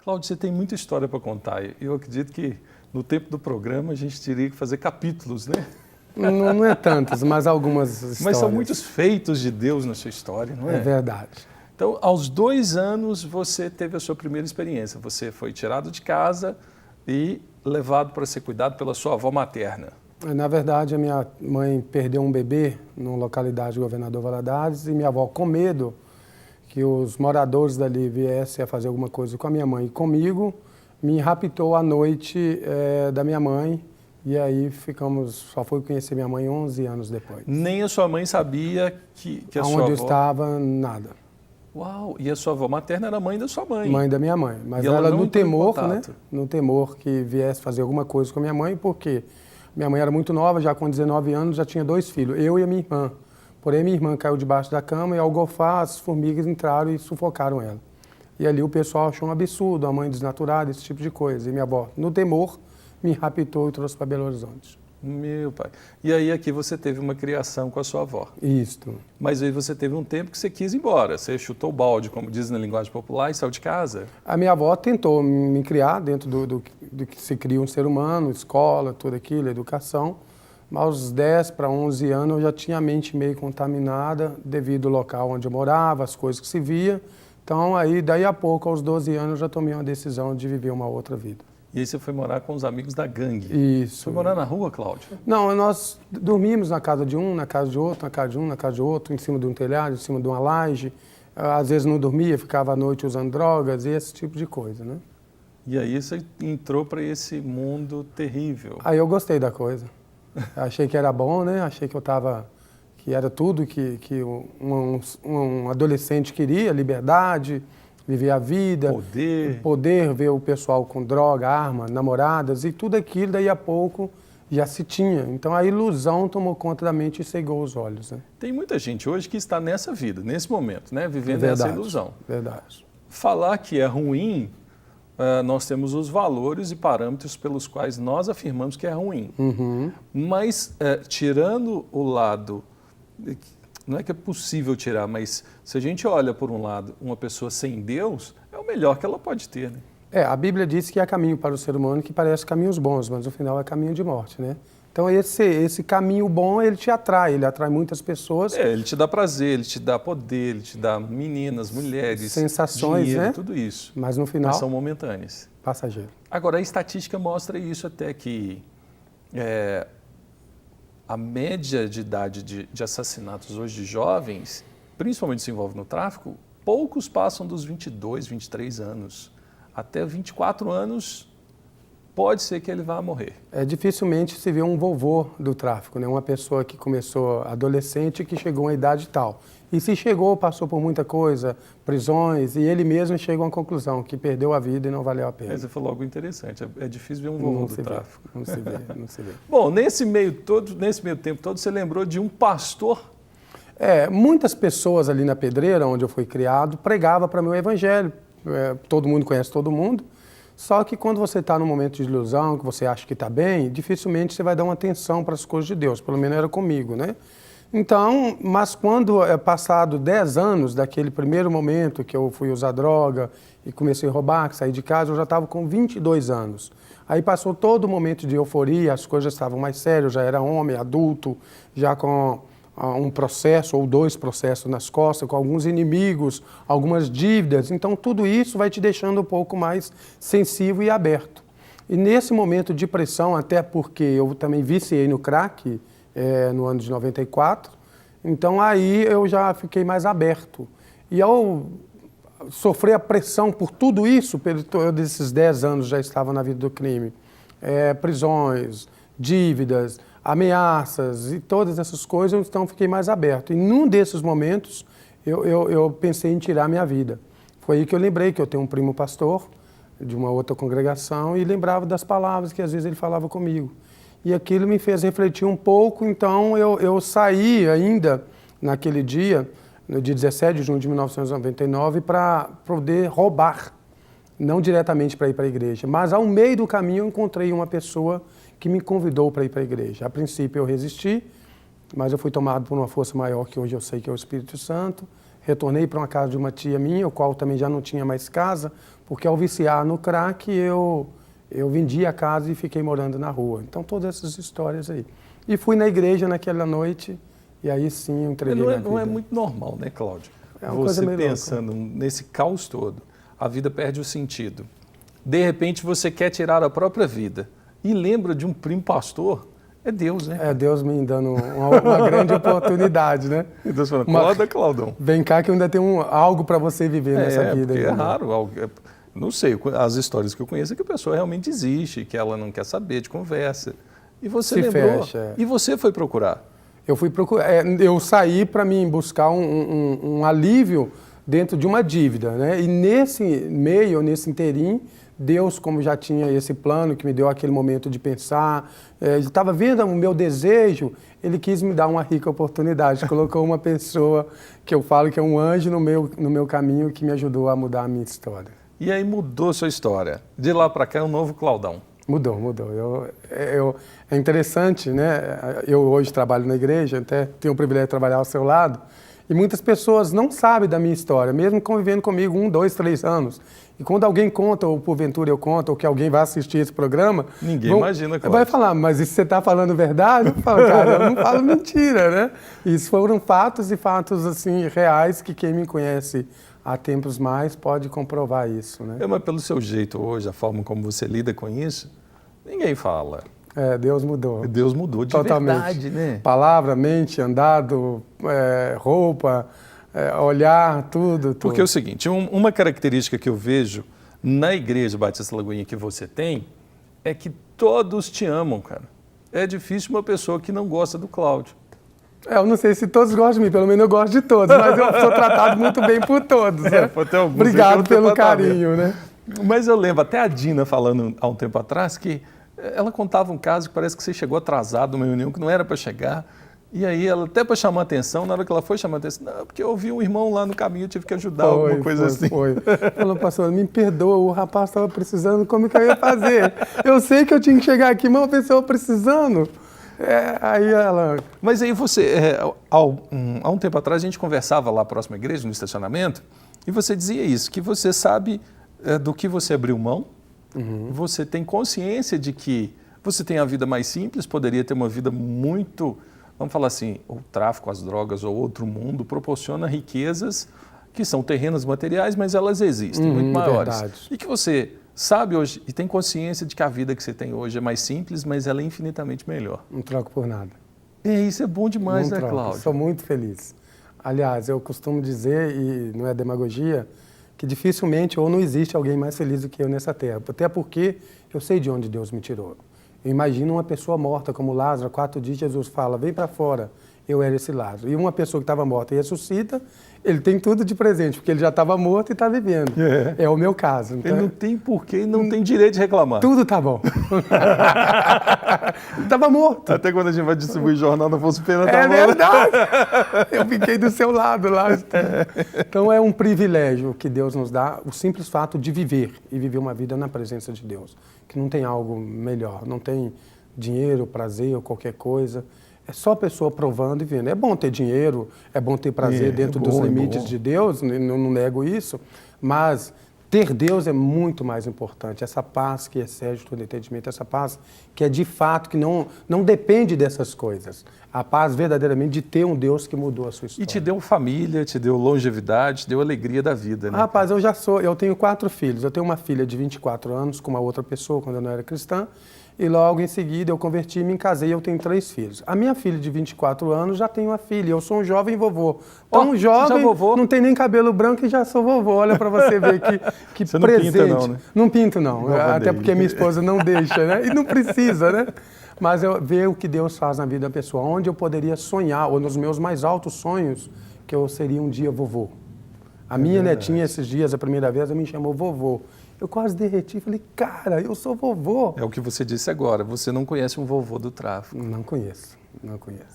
Cláudio, você tem muita história para contar. Eu acredito que no tempo do programa a gente teria que fazer capítulos, né? Não é tantas, mas algumas histórias. Mas são muitos feitos de Deus na sua história, não é? É verdade. Então, aos 2 anos, você teve a sua primeira experiência. Você foi tirado de casa e levado para ser cuidado pela sua avó materna. Na verdade, a minha mãe perdeu um bebê numa localidade de Governador Valadares e minha avó, com medo que os moradores dali viessem a fazer alguma coisa com a minha mãe e comigo, me raptou à noite da minha mãe. E aí só fui conhecer minha mãe 11 anos depois. Nem a sua mãe sabia que a sua avó... Onde eu estava, nada. Uau! E a sua avó materna era mãe da sua mãe? Mãe da minha mãe. Mas ela no temor, né? No temor que viesse fazer alguma coisa com a minha mãe, porque minha mãe era muito nova, já com 19 anos, já tinha 2 filhos, eu e a minha irmã. Porém, minha irmã caiu debaixo da cama e ao golfar, as formigas entraram e sufocaram ela. E ali o pessoal achou um absurdo, a mãe desnaturada, esse tipo de coisa. E minha avó, no temor, me raptou e trouxe para Belo Horizonte. Meu pai. E aí aqui você teve uma criação com a sua avó. Isto. Mas aí você teve um tempo que você quis ir embora. Você chutou o balde, como diz na linguagem popular, e saiu de casa. A minha avó tentou me criar dentro do que se cria um ser humano, escola, tudo aquilo, educação. Mas aos 10 para 11 anos eu já tinha a mente meio contaminada devido ao local onde eu morava, as coisas que se via. Então aí, daí a pouco, aos 12 anos, eu já tomei uma decisão de viver uma outra vida. E aí você foi morar com os amigos da gangue. Isso. Foi morar na rua, Cláudio? Não, nós dormimos na casa de um, na casa de outro, na casa de um, na casa de outro, em cima de um telhado, em cima de uma laje. Às vezes não dormia, ficava à noite usando drogas e esse tipo de coisa, né? E aí você entrou para esse mundo terrível. Aí eu gostei da coisa. Achei que era bom, né? Achei que era tudo que um adolescente queria, liberdade, viver a vida, poder ver o pessoal com droga, arma, namoradas e tudo aquilo, daí a pouco já se tinha. Então a ilusão tomou conta da mente e cegou os olhos. Né? Tem muita gente hoje que está nessa vida, nesse momento, né? Vivendo essa ilusão. Verdade. Falar que é ruim, nós temos os valores e parâmetros pelos quais nós afirmamos que é ruim. Uhum. Mas tirando o lado... Não é que é possível tirar, mas se a gente olha por um lado uma pessoa sem Deus, é o melhor que ela pode ter, né? A Bíblia diz que há caminho para o ser humano que parece caminhos bons, mas no final é caminho de morte, né? Então esse caminho bom, ele atrai muitas pessoas. Ele te dá prazer, ele te dá poder, ele te dá meninas, mulheres, sensações, dinheiro, né? Tudo isso. Mas no final... Mas são momentâneas. Passageiro. Agora, a estatística mostra isso até que... a média de idade de assassinatos hoje de jovens, principalmente se envolve no tráfico, poucos passam dos 22, 23 anos. Até 24 anos, pode ser que ele vá morrer. Dificilmente se vê um vovô do tráfico, né? Uma pessoa que começou adolescente e que chegou a uma idade tal. E se chegou, passou por muita coisa, prisões, e ele mesmo chega a uma conclusão, que perdeu a vida e não valeu a pena. Você falou algo interessante, é difícil ver um vovô do tráfico. Não se vê, não se vê. Bom, nesse meio tempo todo, você lembrou de um pastor? Muitas pessoas ali na Pedreira, onde eu fui criado, pregavam para mim o evangelho. Todo mundo conhece todo mundo. Só que quando você está num momento de ilusão, que você acha que está bem, dificilmente você vai dar uma atenção para as coisas de Deus. Pelo menos era comigo, né? Então, mas quando passado 10 anos daquele primeiro momento que eu fui usar droga e comecei a roubar, saí de casa, eu já estava com 22 anos. Aí passou todo o momento de euforia, as coisas estavam mais sérias, já era homem, adulto, já com um processo ou 2 processos nas costas, com alguns inimigos, algumas dívidas. Então, tudo isso vai te deixando um pouco mais sensível e aberto. E nesse momento de pressão, até porque eu também viciei no crack, no ano de 94, então aí eu já fiquei mais aberto. E ao sofrer a pressão por tudo isso, desses 10 anos já estava na vida do crime, prisões, dívidas, ameaças e todas essas coisas, então fiquei mais aberto. E num desses momentos eu pensei em tirar minha vida. Foi aí que eu lembrei que eu tenho um primo pastor de uma outra congregação e lembrava das palavras que às vezes ele falava comigo. E aquilo me fez refletir um pouco, então eu saí ainda naquele dia, no dia 17 de junho de 1999, para poder roubar, não diretamente para ir para a igreja, mas ao meio do caminho eu encontrei uma pessoa que me convidou para ir para a igreja. A princípio eu resisti, mas eu fui tomado por uma força maior que hoje eu sei que é o Espírito Santo, retornei para uma casa de uma tia minha, o qual também já não tinha mais casa, porque ao viciar no crack eu vendi a casa e fiquei morando na rua. Então todas essas histórias aí. E fui na igreja naquela noite e aí sim eu entreguei minha vida. Não é muito normal, né, Cláudio? É uma coisa Você meio pensando nesse caos todo, a vida perde o sentido. De repente você quer tirar a própria vida e lembra de um primo pastor. É Deus, né? É Deus me dando uma grande oportunidade, né? E Deus falando, acorda, Claudão. Vem cá que ainda tem algo para você viver nessa vida. Porque é raro. Não sei, as histórias que eu conheço é que a pessoa realmente existe, que ela não quer saber de conversa. E você Se lembrou. fecha. E você foi procurar. Eu fui procurar. Eu saí para mim buscar um alívio dentro de uma dívida, né? E nesse meio, nesse inteirinho, Deus, como já tinha esse plano, que me deu aquele momento de pensar, estava vendo o meu desejo, Ele quis me dar uma rica oportunidade. Colocou uma pessoa que eu falo que é um anjo no meu caminho que me ajudou a mudar a minha história. E aí mudou sua história. De lá para cá é um novo Claudão. Mudou. É interessante, né? Eu hoje trabalho na igreja, até tenho o privilégio de trabalhar ao seu lado, e muitas pessoas não sabem da minha história, mesmo convivendo comigo 1, 2, 3 anos. E quando alguém conta, ou porventura eu conto, ou que alguém vai assistir esse programa... Ninguém imagina, Cláudio. Vai falar, mas e se você está falando verdade? Eu falo, cara, eu não falo mentira, né? Isso foram fatos e fatos, assim, reais, que quem me conhece há tempos mais pode comprovar isso, né? Mas pelo seu jeito hoje, a forma como você lida com isso, ninguém fala. Deus mudou. Deus mudou de totalmente. Verdade, né? Palavra, mente, andado, roupa, olhar, tudo. Porque é o seguinte, uma característica que eu vejo na Igreja Batista Lagoinha que você tem é que todos te amam, cara. É difícil uma pessoa que não gosta do Cláudio. Eu não sei se todos gostam de mim, pelo menos eu gosto de todos, mas eu sou tratado muito bem por todos, né? Obrigado pelo carinho, né? Mas eu lembro, até a Dina falando há um tempo atrás, que ela contava um caso que parece que você chegou atrasado numa reunião que não era para chegar, e aí ela até para chamar a atenção, na hora que ela foi chamar a atenção, não, porque eu vi um irmão lá no caminho, eu tive que ajudar, alguma coisa assim. Falou, pastor, me perdoa, o rapaz estava precisando, como que eu ia fazer? Eu sei que eu tinha que chegar aqui, mas uma pessoa precisando... aí ela... Mas aí você, há um tempo atrás, a gente conversava lá próximo à igreja, no estacionamento, e você dizia isso, que você sabe do que você abriu mão, você tem consciência de que você tem a vida mais simples, poderia ter uma vida muito, vamos falar assim, o tráfico, as drogas ou outro mundo proporciona riquezas que são terrenos materiais, mas elas existem, muito maiores. Verdade. E que você... sabe hoje e tem consciência de que a vida que você tem hoje é mais simples, mas ela é infinitamente melhor. Não troco por nada. Isso é bom demais, não né, Cláudio? Sou muito feliz. Aliás, eu costumo dizer, e não é demagogia, que dificilmente ou não existe alguém mais feliz do que eu nessa terra. Até porque eu sei de onde Deus me tirou. Eu imagino uma pessoa morta como Lázaro, 4 dias Jesus fala, vem para fora. Eu era esse Lázaro. E uma pessoa que estava morta e ressuscita, ele tem tudo de presente, porque ele já estava morto e está vivendo. É o meu caso. Então, ele não tem porquê e não tem direito de reclamar. Tudo tá bom. Ele estava morto. Até quando a gente vai distribuir jornal, não fosse pena É verdade. Eu fiquei do seu lado lá. Então é um privilégio que Deus nos dá, o simples fato de viver e viver uma vida na presença de Deus. Que não tem algo melhor, não tem dinheiro, prazer ou qualquer coisa. É só a pessoa provando e vendo. É bom ter dinheiro, é bom ter prazer dentro dos limites de Deus, não nego isso, mas ter Deus é muito mais importante. Essa paz que excede todo entendimento, essa paz que é de fato, que não depende dessas coisas. A paz verdadeiramente de ter um Deus que mudou a sua história. E te deu família, te deu longevidade, te deu alegria da vida, né? Rapaz, eu tenho 4 filhos. Eu tenho uma filha de 24 anos com uma outra pessoa, quando eu não era cristã. E logo em seguida eu converti, me casei e eu tenho 3 filhos. A minha filha de 24 anos já tem uma filha, eu sou um jovem vovô. Então, jovem, não tem nem cabelo branco e já sou vovô. Olha para você ver que você presente. Não pinta não, né? Não pinto não, até porque minha esposa não deixa, né? E não precisa, né? Mas eu ver o que Deus faz na vida da pessoa, onde eu poderia sonhar, ou nos meus mais altos sonhos, que eu seria um dia vovô. A minha netinha, esses dias, a primeira vez, ela me chamou vovô. Eu quase derreti, falei, cara, eu sou vovô. É o que você disse agora, você não conhece um vovô do tráfico. Não conheço.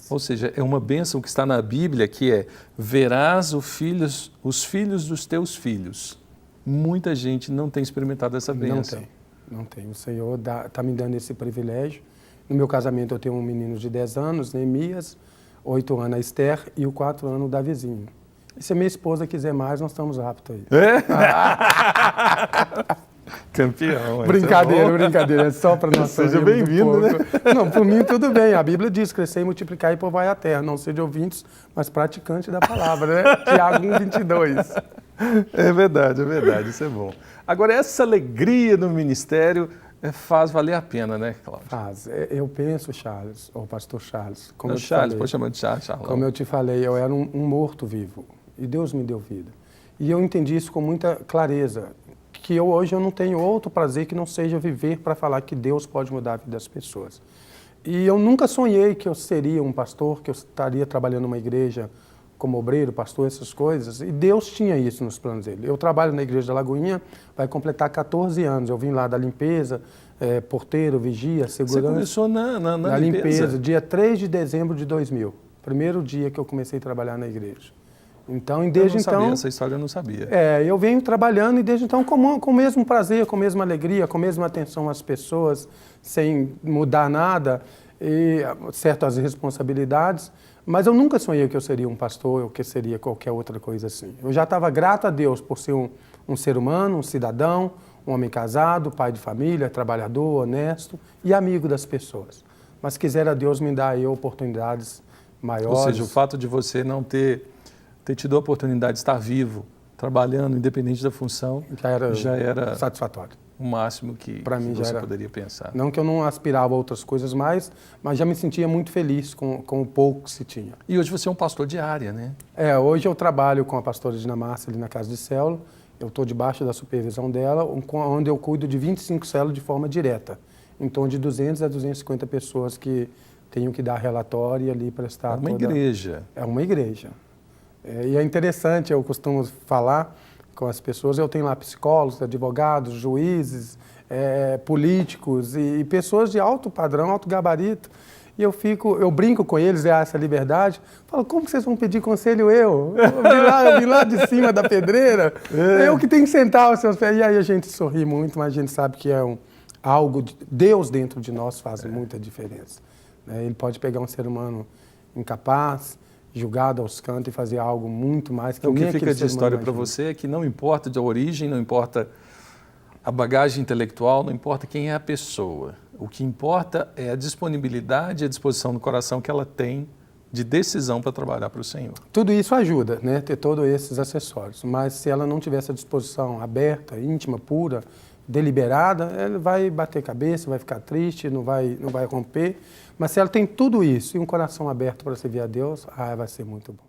Ou seja, é uma bênção que está na Bíblia, que é, verás os filhos dos teus filhos. Muita gente não tem experimentado essa bênção. Não tem. O Senhor está me dando esse privilégio. No meu casamento eu tenho um menino de 10 anos, Neemias, 8 anos a Esther e o 4 anos o Davizinho. E se a minha esposa quiser mais, nós estamos aptos aí. Campeão. Brincadeira, brincadeira. É só para nós. Seja bem-vindo, né? Não, por mim tudo bem. A Bíblia diz, crescer e multiplicar e povoar a terra. Não seja ouvintes, mas praticantes da palavra, né? Tiago 1:22. É verdade, isso é bom. Agora, essa alegria no ministério faz valer a pena, né, Cláudio? Faz. Eu penso, Charles, ou pastor Charles, como Não, eu te Charles, falei. pode chamar de Charles. Como eu te falei, eu era um morto-vivo e Deus me deu vida. E eu entendi isso com muita clareza, que hoje eu não tenho outro prazer que não seja viver para falar que Deus pode mudar a vida das pessoas. E eu nunca sonhei que eu seria um pastor, que eu estaria trabalhando numa igreja como obreiro, pastor, essas coisas. E Deus tinha isso nos planos dele. Eu trabalho na igreja da Lagoinha, vai completar 14 anos. Eu vim lá da limpeza, porteiro, vigia, segurança. Você começou na limpeza, dia 3 de dezembro de 2000. Primeiro dia que eu comecei a trabalhar na igreja. Então, desde então... Sabia, essa história eu não sabia. Eu venho trabalhando e desde então com o mesmo prazer, com a mesma alegria, com a mesma atenção às pessoas, sem mudar nada, e certas responsabilidades. Mas eu nunca sonhei que eu seria um pastor ou que seria qualquer outra coisa assim. Eu já estava grato a Deus por ser um ser humano, um cidadão, um homem casado, pai de família, trabalhador, honesto e amigo das pessoas. Mas quisera Deus me dar aí oportunidades maiores. Ou seja, o fato de você não ter tido a oportunidade de estar vivo, trabalhando, independente da função, já era satisfatório. O máximo que você poderia pensar. Não que eu não aspirava a outras coisas mais, mas já me sentia muito feliz com o pouco que se tinha. E hoje você é um pastor de área, né? Hoje eu trabalho com a pastora Dina Márcia ali na Casa de Célula. Eu estou debaixo da supervisão dela, onde eu cuido de 25 células de forma direta. Em torno de 200 a 250 pessoas que tenho que dar relatório e ali prestar. É uma igreja. É uma igreja. E é interessante, eu costumo falar com as pessoas, eu tenho lá psicólogos, advogados, juízes, políticos e pessoas de alto padrão, alto gabarito. E eu brinco com eles, essa liberdade, falo, como que vocês vão pedir conselho eu? Eu vim lá de cima da pedreira, eu que tenho que sentar aos seus pés. E aí a gente sorri muito, mas a gente sabe que Deus dentro de nós faz muita diferença. Ele pode pegar um ser humano incapaz, julgado aos cantos e fazer algo muito mais que o que fica de história para você é que não importa a origem, não importa a bagagem intelectual, não importa quem é a pessoa. O que importa é a disponibilidade e a disposição do coração que ela tem de decisão para trabalhar para o Senhor. Tudo isso ajuda, né? Ter todos esses acessórios. Mas se ela não tiver essa disposição aberta, íntima, pura, deliberada, ela vai bater cabeça, vai ficar triste, não vai romper. Mas se ela tem tudo isso e um coração aberto para servir a Deus, vai ser muito bom.